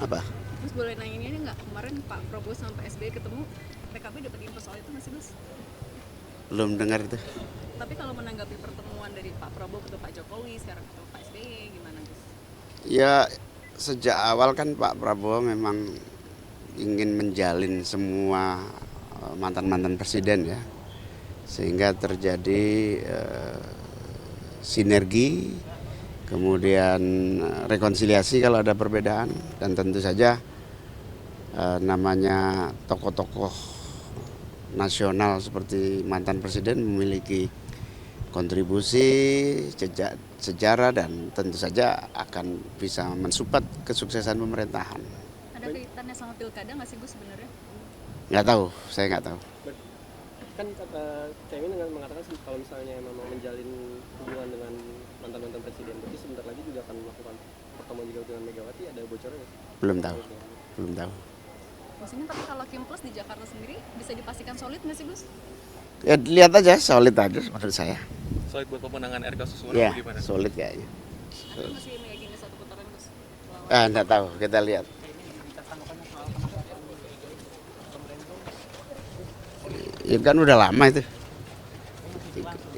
Apa? Gus boleh nanya ini nggak, kemarin Pak Prabowo sama Pak SBY ketemu, PKB dapat info soal itu nggak sih Gus? Belum dengar itu. Tapi kalau menanggapi pertemuan dari Pak Prabowo ketemu Pak Jokowi, sekarang ketemu Pak SBY, gimana Gus? Ya sejak awal kan Pak Prabowo memang ingin menjalin semua mantan-mantan presiden ya. Sehingga terjadi sinergi, kemudian rekonsiliasi kalau ada perbedaan, dan tentu saja namanya tokoh-tokoh nasional seperti mantan presiden memiliki kontribusi, jejak sejarah, dan tentu saja akan bisa mensupport kesuksesan pemerintahan. Ada kaitannya sama pilkada nggak sih Gus sebenarnya? Nggak tahu, saya nggak tahu. Kan kata Caimin dengan mengatakan kalau misalnya memang menjalin hubungan dengan mantan-mantan presiden, berarti sebentar lagi juga akan melakukan pertemuan juga dengan Megawati, ada bocoran nggak? Belum tahu, belum tahu. Maksudnya tapi kalau Kim Plus di Jakarta sendiri bisa dipastikan solid nggak sih Gus? Ya lihat aja, solid aja menurut saya. Solid buat pemenangan RK Suswono Ya, gimana? solid kayaknya. Anda masih meyakini satu putaran Gus? Nggak tahu, kita lihat. Ya kan udah lama itu.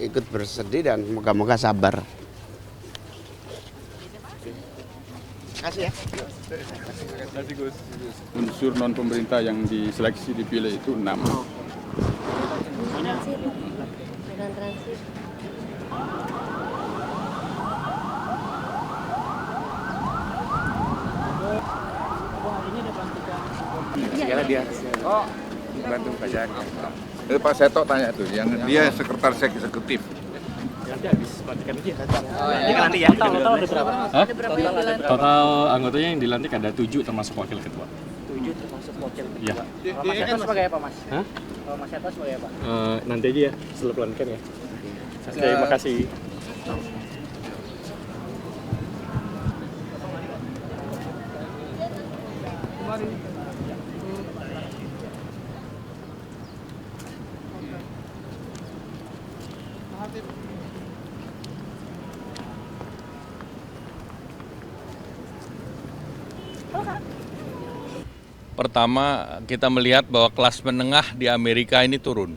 Ikut bersedih dan moga-moga sabar. Kasih ya. Kasih Gus. Unsur non pemerintah yang diseleksi dipilih itu 6. Transit. Segala dia. Oh, bantu pajak. Itu Pak Seto tanya tuh, yang dia sekretaris eksekutif. Nanti ya. Total ada berapa? Ada berapa yang dilantik? Total anggotanya yang dilantik ada 7 termasuk wakil ketua. 7 termasuk wakil ketua. Iya. Mas Seto sebagai apa Mas? Hah? Kalau Mas Seto sebagai apa? Nanti aja ya, setelah pelantikan ya. Terima kasih. Pertama, kita melihat bahwa kelas menengah di Amerika ini turun.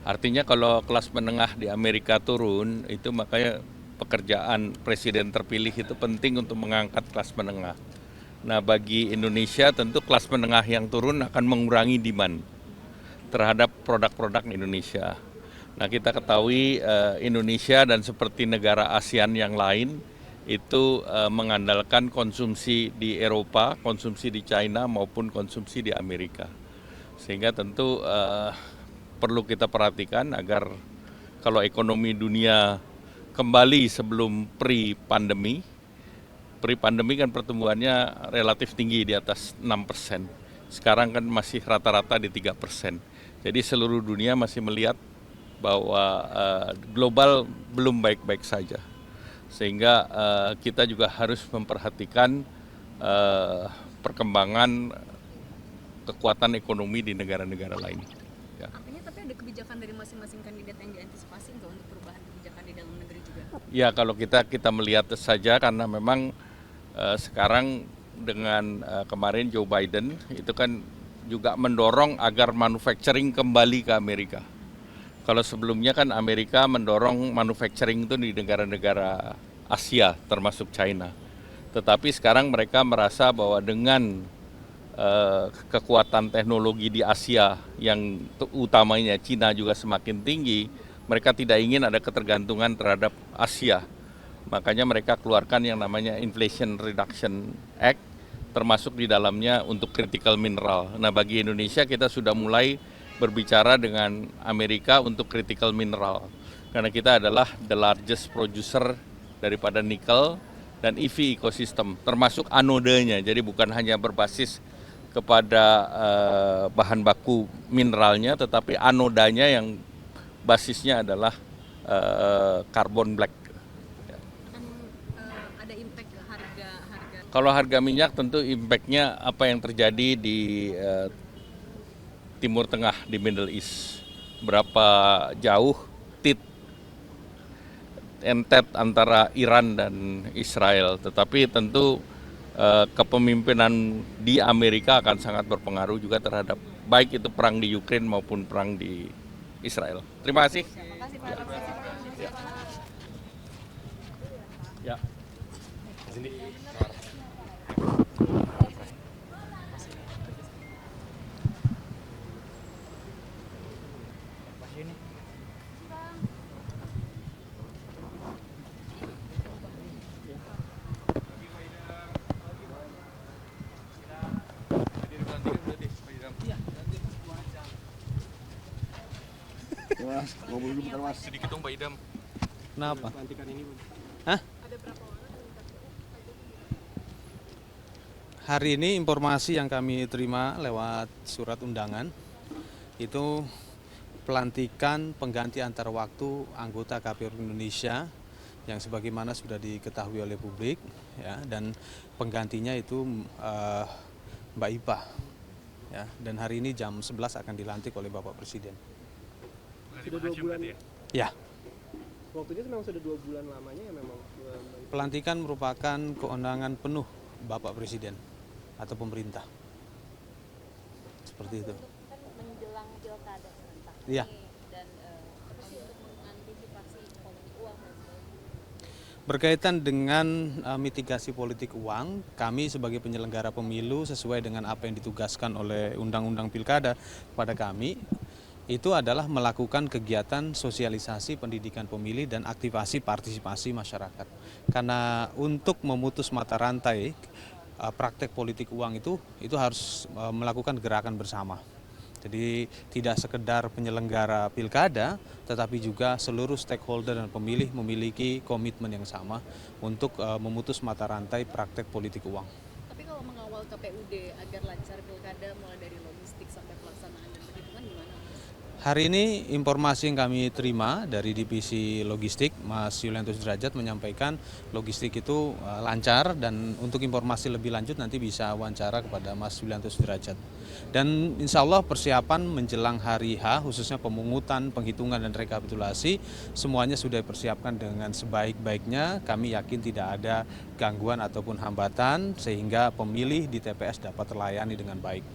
Artinya kalau kelas menengah di Amerika turun, itu makanya pekerjaan presiden terpilih itu penting untuk mengangkat kelas menengah. Nah, bagi Indonesia tentu kelas menengah yang turun akan mengurangi demand terhadap produk-produk Indonesia. Nah, kita ketahui Indonesia dan seperti negara ASEAN yang lain itu mengandalkan konsumsi di Eropa, konsumsi di China maupun konsumsi di Amerika. Sehingga tentu perlu kita perhatikan agar kalau ekonomi dunia kembali sebelum pre-pandemi kan pertumbuhannya relatif tinggi di atas 6%. Sekarang kan masih rata-rata di 3%. Jadi seluruh dunia masih melihat bahwa global belum baik-baik saja. Sehingga kita juga harus memperhatikan perkembangan kekuatan ekonomi di negara-negara lain. Ya. Artinya tapi ada kebijakan dari masing-masing kandidat yang diantisipasi nggak untuk perubahan kebijakan di dalam negeri juga? Ya, kalau kita melihat saja karena memang sekarang dengan kemarin Joe Biden itu kan juga mendorong agar manufacturing kembali ke Amerika. Kalau sebelumnya kan Amerika mendorong manufacturing itu di negara-negara Asia termasuk China. Tetapi sekarang mereka merasa bahwa dengan kekuatan teknologi di Asia yang utamanya China juga semakin tinggi, mereka tidak ingin ada ketergantungan terhadap Asia. Makanya mereka keluarkan yang namanya Inflation Reduction Act, termasuk di dalamnya untuk critical mineral. Nah, bagi Indonesia kita sudah mulai berbicara dengan Amerika untuk critical mineral. Karena kita adalah the largest producer daripada nikel dan EV ecosystem, termasuk anodenya. Jadi bukan hanya berbasis kepada bahan baku mineralnya, tetapi anodanya yang basisnya adalah carbon black. Ada impact ke harga? Kalau harga minyak tentu impact-nya apa yang terjadi di Timur Tengah, di Middle East. Berapa jauh tit and tet antara Iran dan Israel. Tetapi tentu kepemimpinan di Amerika akan sangat berpengaruh juga terhadap baik itu perang di Ukraina maupun perang di Israel. Terima kasih. Makasih Pak. Ya. Sedikit dong Pak Idam. Kenapa? Pelantikan ini, Bang. Hah? Hari ini informasi yang kami terima lewat surat undangan itu pelantikan pengganti antar waktu anggota KPU Indonesia yang sebagaimana sudah diketahui oleh publik ya, dan penggantinya itu Mbak Ipa ya, dan hari ini jam 11 akan dilantik oleh Bapak Presiden. Sudah 2 bulan Ya, waktunya memang sudah 2 bulan lamanya ya memang. pelantikan merupakan kewenangan penuh Bapak Presiden atau pemerintah. Seperti itu. Kan menjelang pilkada serentak Iya. ini dan terus untuk mengantisipasi politik uang dan sebagainya. Berkaitan dengan mitigasi politik uang, kami sebagai penyelenggara pemilu sesuai dengan apa yang ditugaskan oleh Undang-Undang Pilkada pada kami, itu adalah melakukan kegiatan sosialisasi pendidikan pemilih dan aktivasi partisipasi masyarakat. Karena untuk memutus mata rantai praktek politik uang itu harus melakukan gerakan bersama. Jadi tidak sekedar penyelenggara pilkada, tetapi juga seluruh stakeholder dan pemilih memiliki komitmen yang sama untuk memutus mata rantai praktek politik uang. Tapi kalau mengawal KPUD agar lancar pilkada mulai dari logistik sampai pelaksanaan dan perhitungan gimana? Hari ini informasi yang kami terima dari Divisi Logistik, Mas Yulianto Sudrajat menyampaikan logistik itu lancar, dan untuk informasi lebih lanjut nanti bisa wawancara kepada Mas Yulianto Sudrajat. Dan insya Allah persiapan menjelang hari H, khususnya pemungutan, penghitungan dan rekapitulasi, semuanya sudah dipersiapkan dengan sebaik-baiknya. Kami yakin tidak ada gangguan ataupun hambatan sehingga pemilih di TPS dapat terlayani dengan baik.